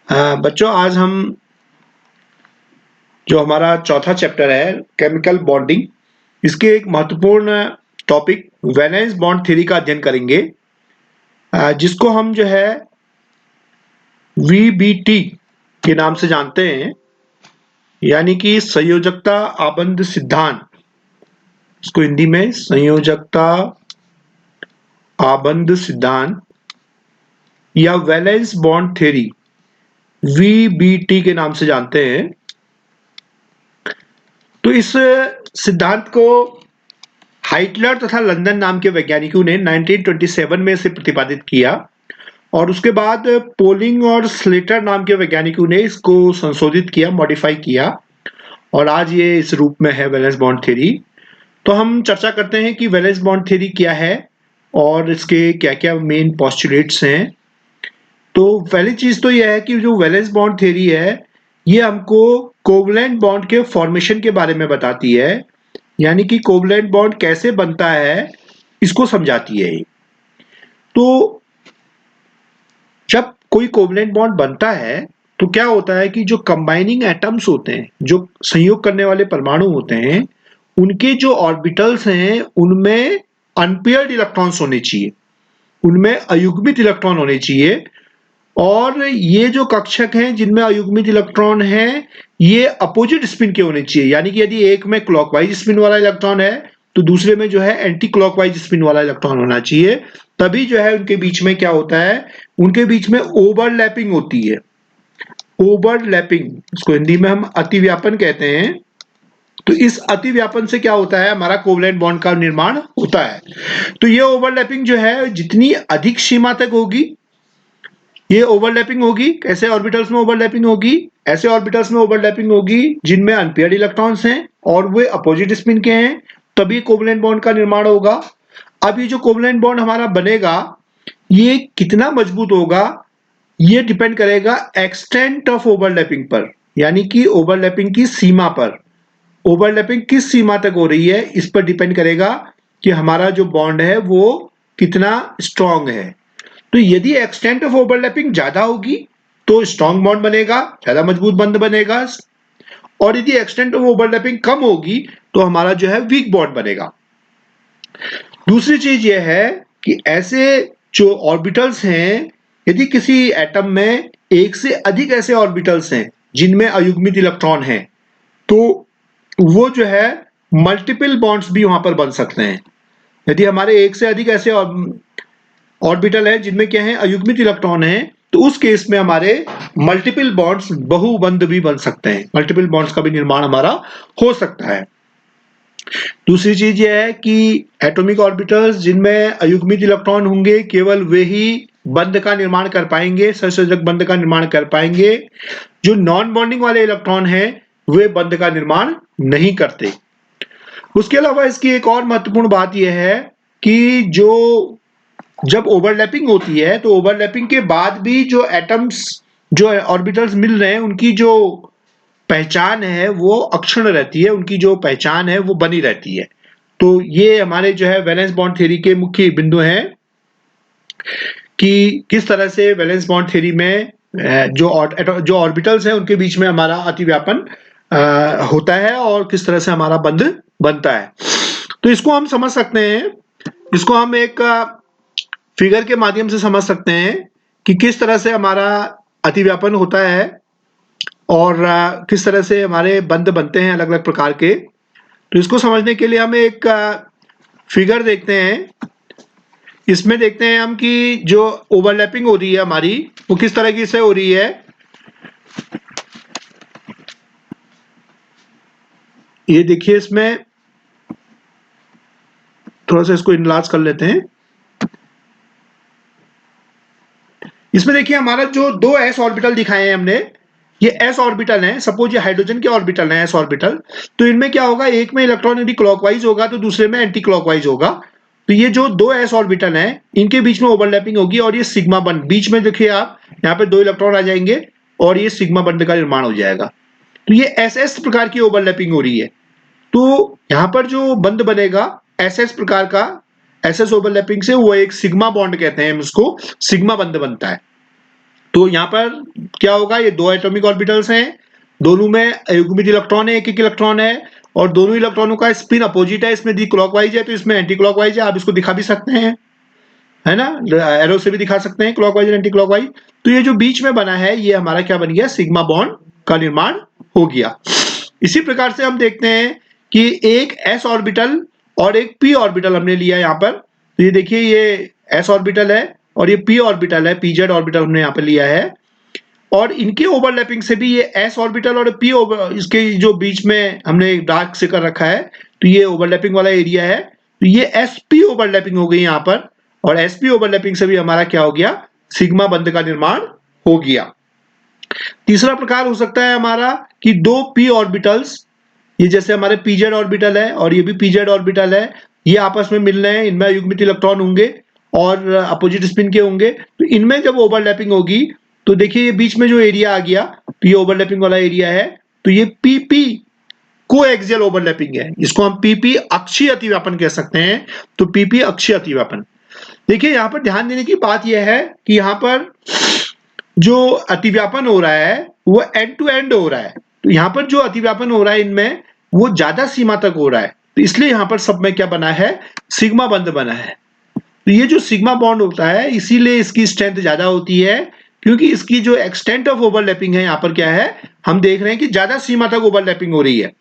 बच्चों आज हम जो हमारा चौथा चैप्टर है केमिकल बॉन्डिंग, इसके एक महत्वपूर्ण टॉपिक वैलेंस बॉन्ड थ्योरी का अध्ययन करेंगे, जिसको हम जो है वीबीटी के नाम से जानते हैं, यानी कि संयोजकता आबंध सिद्धांत। इसको हिंदी में संयोजकता आबंध सिद्धांत या वैलेंस बॉन्ड थ्योरी वीबीटी के नाम से जानते हैं। तो इस सिद्धांत को हाइटलर तथा लंदन नाम के वैज्ञानिकों ने 1927 में इसे प्रतिपादित किया और उसके बाद पोलिंग और स्लेटर नाम के वैज्ञानिकों ने इसको संशोधित किया, मॉडिफाई किया और आज ये इस रूप में है वैलेंस बॉन्ड थ्योरी। तो हम चर्चा करते हैं कि वैलेंस बॉन्ड थ्योरी क्या है और इसके क्या क्या मेन पोस्टुलेट्स हैं। तो पहली चीज तो यह है कि जो वैलेंस बॉन्ड थ्योरी है ये हमको कोवलेंट बॉन्ड के फॉर्मेशन के बारे में बताती है, यानी कि कोवलेंट बॉन्ड कैसे बनता है इसको समझाती है। तो जब कोई कोवलेंट बॉन्ड बनता है तो क्या होता है कि जो कंबाइनिंग एटम्स होते हैं, जो संयोग करने वाले परमाणु होते हैं, उनके जो ऑर्बिटल्स हैं उनमें अनपेयर्ड इलेक्ट्रॉन्स होने चाहिए, उनमें अयुग्मित इलेक्ट्रॉन होने चाहिए। और ये जो कक्षक हैं जिनमें अयुग्मित इलेक्ट्रॉन हैं ये अपोजिट स्पिन के होने चाहिए, यानी कि यदि एक में क्लॉकवाइज स्पिन वाला इलेक्ट्रॉन है तो दूसरे में जो है एंटी क्लॉकवाइज स्पिन वाला इलेक्ट्रॉन होना चाहिए। तभी जो है उनके बीच में क्या होता है, उनके बीच में ओवरलैपिंग होती है। ओवरलैपिंग, इसको हिंदी में हम अतिव्यापन कहते हैं। तो इस अतिव्यापन से क्या होता है, हमारा कोवलेंट बॉन्ड का निर्माण होता है। तो ये ओवरलैपिंग जो है जितनी अधिक सीमा तक होगी ये ओवरलैपिंग होगी। कैसे ऑर्बिटल्स में ओवरलैपिंग होगी, ऐसे ऑर्बिटल्स में ओवरलैपिंग होगी जिनमें अनपेयर्ड इलेक्ट्रॉन्स हैं और वे अपोजिट स्पिन के हैं, तभी कोवलेंट बॉन्ड का निर्माण होगा। अब ये जो कोवलेंट बॉन्ड हमारा बनेगा ये कितना मजबूत होगा ये डिपेंड करेगा एक्सटेंट ऑफ ओवरलैपिंग पर, यानी कि ओवरलैपिंग की सीमा पर। ओवरलैपिंग किस सीमा तक हो रही है इस पर डिपेंड करेगा कि हमारा जो बॉन्ड है वो कितना स्ट्रांग है। तो यदि एक्सटेंट ऑफ ओवरलैपिंग ज्यादा होगी तो स्ट्रांग बॉन्ड बनेगा, ज्यादा मजबूत बंध बनेगा, और यदि एक्सटेंट ऑफ ओवरलैपिंग कम होगी तो हमारा जो है वीक बॉन्ड बनेगा। दूसरी चीज यह है कि ऐसे जो ऑर्बिटल्स हैं, यदि किसी एटम में एक से अधिक ऐसे ऑर्बिटल्स हैं जिनमें अयुग्मित इलेक्ट्रॉन हैं तो वो जो है मल्टीपल बॉन्ड्स भी वहां पर बन सकते हैं। यदि हमारे एक से अधिक ऐसे ऑर्बिटल है जिनमें क्या है अयुग्मित इलेक्ट्रॉन है तो उस केस में हमारे मल्टीपल बॉन्ड्स बहुबंध भी बन सकते हैं, मल्टीपल बॉन्ड्स का भी निर्माण हमारा हो सकता है। दूसरी चीज यह है कि एटॉमिक ऑर्बिटल्स जिनमें अयुग्मित इलेक्ट्रॉन होंगे केवल वे ही बंध का निर्माण कर पाएंगे, सहसंयोजक बंध का निर्माण कर पाएंगे। जो नॉन बॉन्डिंग वाले इलेक्ट्रॉन है वे बंध का निर्माण नहीं करते। उसके अलावा इसकी एक और महत्वपूर्ण बात यह है कि जो जब ओवरलैपिंग होती है तो ओवरलैपिंग के बाद भी जो एटम्स, जो ऑर्बिटल्स मिल रहे हैं उनकी जो पहचान है वो अक्षुण्ण रहती है, उनकी जो पहचान है वो बनी रहती है। तो ये हमारे जो है वैलेंस बॉन्ड थ्योरी के मुख्य बिंदु हैं कि किस तरह से वैलेंस बॉन्ड थ्योरी में जो ऑर्बिटल्स हैं उनके बीच में हमारा अतिव्यापन होता है और किस तरह से हमारा बंध बनता है। तो इसको हम समझ सकते हैं, इसको हम एक फिगर के माध्यम से समझ सकते हैं कि किस तरह से हमारा अतिव्यापन होता है और किस तरह से हमारे बंध बनते हैं अलग अलग प्रकार के। तो इसको समझने के लिए हम एक फिगर देखते हैं। इसमें देखते हैं हम कि जो ओवरलैपिंग हो रही है हमारी वो किस तरह की से हो रही है। ये देखिए, इसमें थोड़ा सा इसको इनलार्ज कर लेते हैं। इसमें देखिए हमारा जो दो एस ऑर्बिटल दिखाए हैं हमने, ये एस ऑर्बिटल हैं। सपोज ये हाइड्रोजन के ऑर्बिटल हैं एस ऑर्बिटल। तो इनमें क्या होगा, एक में इलेक्ट्रॉन यदि क्लॉकवाइज होगा तो दूसरे में एंटी क्लॉकवाइज होगा। तो ये जो दो एस ऑर्बिटल हैं इनके बीच में ओवरलैपिंग होगी और ये सिग्मा बंध, बीच में देखिए आप यहाँ पे दो इलेक्ट्रॉन आ जाएंगे और ये सिग्मा बंध का निर्माण हो जाएगा। तो ये एस एस प्रकार की ओवरलैपिंग हो रही है। तो यहाँ पर जो बंध बनेगा एस एस प्रकार का, एस एस ओवरलैपिंग से वो एक सिग्मा बॉन्ड कहते हैं, हम उसको सिग्मा बंध बनता है। तो यहाँ पर क्या होगा, ये दो एटॉमिक ऑर्बिटल्स हैं, दोनों में युग्मित इलेक्ट्रॉन है, एक एक इलेक्ट्रॉन है, और दोनों इलेक्ट्रॉनों का स्पिन अपोजिट है, इसमें दी क्लॉकवाइज है तो इसमें एंटी क्लॉकवाइज है। आप इसको दिखा भी सकते हैं, है ना, एरो से भी दिखा सकते हैं क्लॉकवाइज और एंटी क्लॉकवाइज। तो ये जो बीच में बना है ये हमारा क्या बन गया, सिग्मा बॉन्ड का निर्माण हो गया। इसी प्रकार से हम देखते हैं कि एक s ऑर्बिटल और एक p ऑर्बिटल हमने लिया यहाँ पर। तो ये देखिए, ये s ऑर्बिटल है और ये p ऑर्बिटल है, pz ऑर्बिटल हमने यहाँ पर लिया है, और इनके ओवरलैपिंग से भी ये s ऑर्बिटल और p इसके जो बीच में हमने डार्क से कर रखा है, तो ये ओवरलैपिंग वाला एरिया है, तो ये sp ओवरलैपिंग हो गई यहाँ पर, और sp ओवरलैपिंग से भी हमारा क्या हो गया, सिग्मा बंध का निर्माण हो गया। तीसरा प्रकार हो सकता है हमारा कि दो p ऑर्बिटल्स, ये जैसे हमारे pz ऑर्बिटल है और ये भी pz ऑर्बिटल है, ये आपस में मिल रहे हैं, इनमें युग्मित इलेक्ट्रॉन होंगे और अपोजिट स्पिन के होंगे, तो इनमें जब ओवरलैपिंग होगी तो देखिए ये बीच में जो एरिया आ गया, तो ये ओवरलैपिंग वाला एरिया है, तो ये pp कोएक्सियल ओवरलैपिंग है, इसको हम pp अक्षीय अतिव्यापन कह सकते हैं। तो pp अक्षीय अतिव्यापन। देखिए यहाँ पर ध्यान देने की बात यह है कि यहाँ पर जो अतिव्यापन हो रहा है वो एंड टू एंड हो रहा है, तो यहाँ पर जो अतिव्यापन हो रहा है इनमें वो ज्यादा सीमा तक हो रहा है, तो इसलिए यहाँ पर सब में क्या बना है, सिग्मा बंध बना है। तो ये जो सिग्मा बॉन्ड होता है इसीलिए इसकी स्ट्रेंथ ज्यादा होती है, क्योंकि इसकी जो एक्सटेंट ऑफ ओवरलैपिंग है यहाँ पर क्या है, हम देख रहे हैं कि ज्यादा सीमा तक ओवरलैपिंग हो रही है।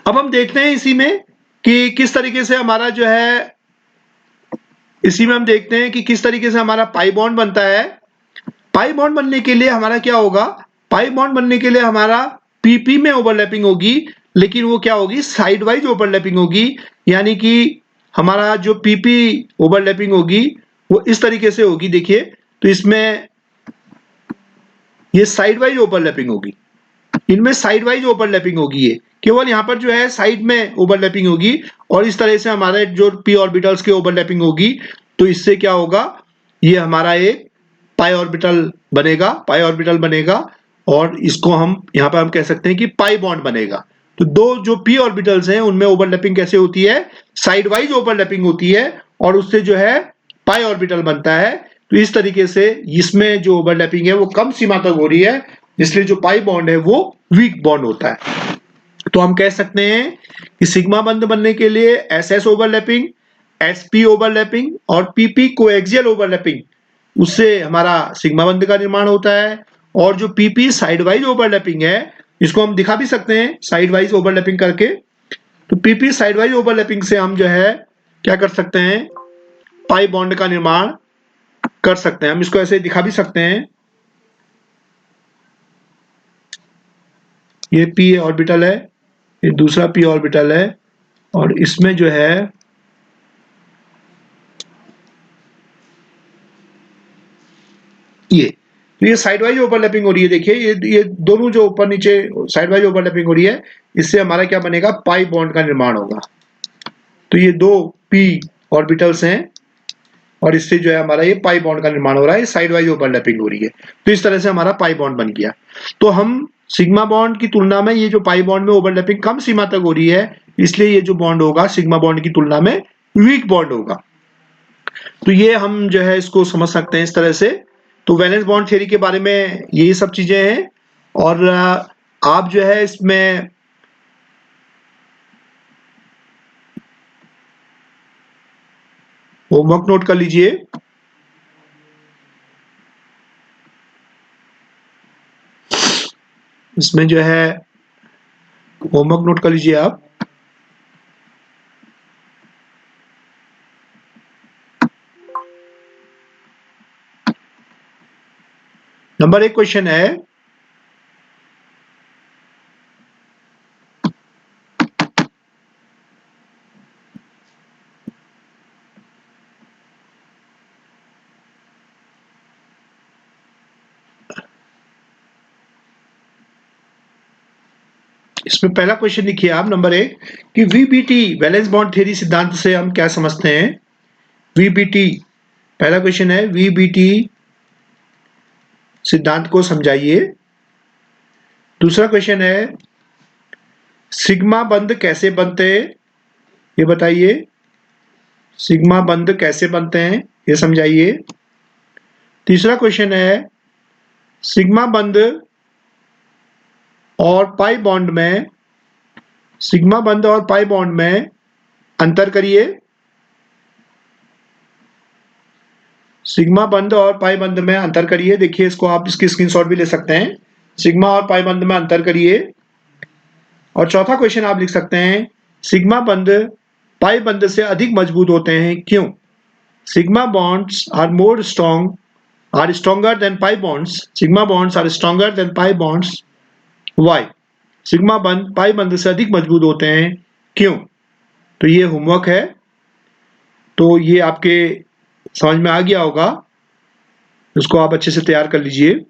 अब हम देखते हैं इसी में कि किस तरीके से हमारा जो है, इसी में हम देखते हैं कि किस तरीके से हमारा पाई बॉन्ड बनता है। पाई बॉन्ड बनने के लिए हमारा क्या होगा, पाई बॉन्ड बनने के लिए हमारा पीपी में ओवरलैपिंग होगी, लेकिन वो क्या होगी, साइड वाइज ओवरलैपिंग होगी, यानी कि हमारा जो पीपी ओवरलैपिंग होगी वो इस तरीके से होगी। देखिए, तो इसमें ये साइड वाइज ओवरलैपिंग होगी, इनमें साइड वाइज ओवरलैपिंग होगी, ये केवल यहाँ पर जो है साइड में ओवरलैपिंग होगी, और इस तरह से हमारे जो पी ऑर्बिटल्स के ओवरलैपिंग होगी, तो इससे क्या होगा, ये हमारा एक पाई ऑर्बिटल बनेगा, पाई ऑर्बिटल बनेगा, और इसको हम यहाँ पर हम कह सकते हैं कि पाई बॉन्ड बनेगा। तो दो जो पी ऑर्बिटल्स हैं उनमें ओवरलैपिंग कैसे होती है, साइड वाइज ओवरलैपिंग होती है, और उससे जो है पाई ऑर्बिटल बनता है। तो इस तरीके से इसमें जो ओवरलैपिंग है वो कम सीमा तक हो रही है, इसलिए जो पाई बॉन्ड है वो वीक बॉन्ड होता है। तो हम कह सकते हैं कि सिग्मा बंध बनने के लिए एसएस ओवरलैपिंग, एसपी ओवरलैपिंग और पीपी कोएक्सियल ओवरलैपिंग, उससे हमारा सिग्मा बंध का निर्माण होता है। और जो पीपी साइड वाइज ओवरलैपिंग है, इसको हम दिखा भी सकते हैं साइड वाइज ओवरलैपिंग करके। तो पीपी साइड वाइज ओवरलैपिंग से हम जो है क्या कर सकते हैं, पाई बॉन्ड का निर्माण कर सकते हैं। हम इसको ऐसे दिखा भी सकते हैं, ये पी ऑर्बिटल है, ये दूसरा पी ऑर्बिटल है, और इसमें जो है ये साइड वाइज ओवरलैपिंग हो रही है। देखिए ये दोनों जो ऊपर नीचे साइड वाइज ओवरलैपिंग हो रही है, इससे हमारा क्या बनेगा, पाई बॉन्ड का निर्माण होगा। तो ये दो पी ऑर्बिटल्स हैं और इससे जो है हमारा ये पाई बॉन्ड का निर्माण हो रहा है, साइड वाइज ओवरलैपिंग हो रही है, तो इस तरह से हमारा पाई बॉन्ड बन गया। तो हम सिग्मा बॉन्ड की तुलना में ये जो पाई बॉन्ड में ओवरलैपिंग कम सीमा तक हो रही है, इसलिए ये जो बॉन्ड होगा सिग्मा बॉन्ड की तुलना में वीक बॉन्ड होगा। तो ये हम जो है इसको समझ सकते हैं इस तरह से। तो वैलेंस बॉन्ड थ्योरी के बारे में यही सब चीजें हैं, और आप जो है इसमें होमवर्क नोट कर लीजिए। इसमें जो है होमवर्क नोट कर लीजिए आप। नंबर 1 क्वेश्चन है, इसमें पहला क्वेश्चन लिखिए आप, नंबर 1 कि वीबीटी वैलेंस बॉन्ड थ्योरी सिद्धांत से हम क्या समझते हैं। वीबीटी, पहला क्वेश्चन है वीबीटी सिद्धांत को समझाइए। दूसरा क्वेश्चन है सिग्मा बंध कैसे बनते हैं, ये बताइए। सिग्मा बंध कैसे बनते हैं ये समझाइए। तीसरा क्वेश्चन है सिग्मा बंध और पाई बॉन्ड में अंतर करिए। सिग्मा बंध और पाई बंध में अंतर करिए। देखिए इसको आप इसकी स्क्रीनशॉट भी ले सकते हैं। सिग्मा और पाई बंध में अंतर करिए। और चौथा क्वेश्चन आप लिख सकते हैं, सिग्मा बंध पाई बंध से अधिक मजबूत होते हैं, क्यों? Sigma bonds are stronger than pi bonds. Sigma bonds are stronger than pi bonds. Why? Sigma बंध पाई बंध से अधिक मजबूत होते हैं, क्यों? तो ये होमवर्क है, तो ये आपके समझ में आ गया होगा, उसको आप अच्छे से तैयार कर लीजिए।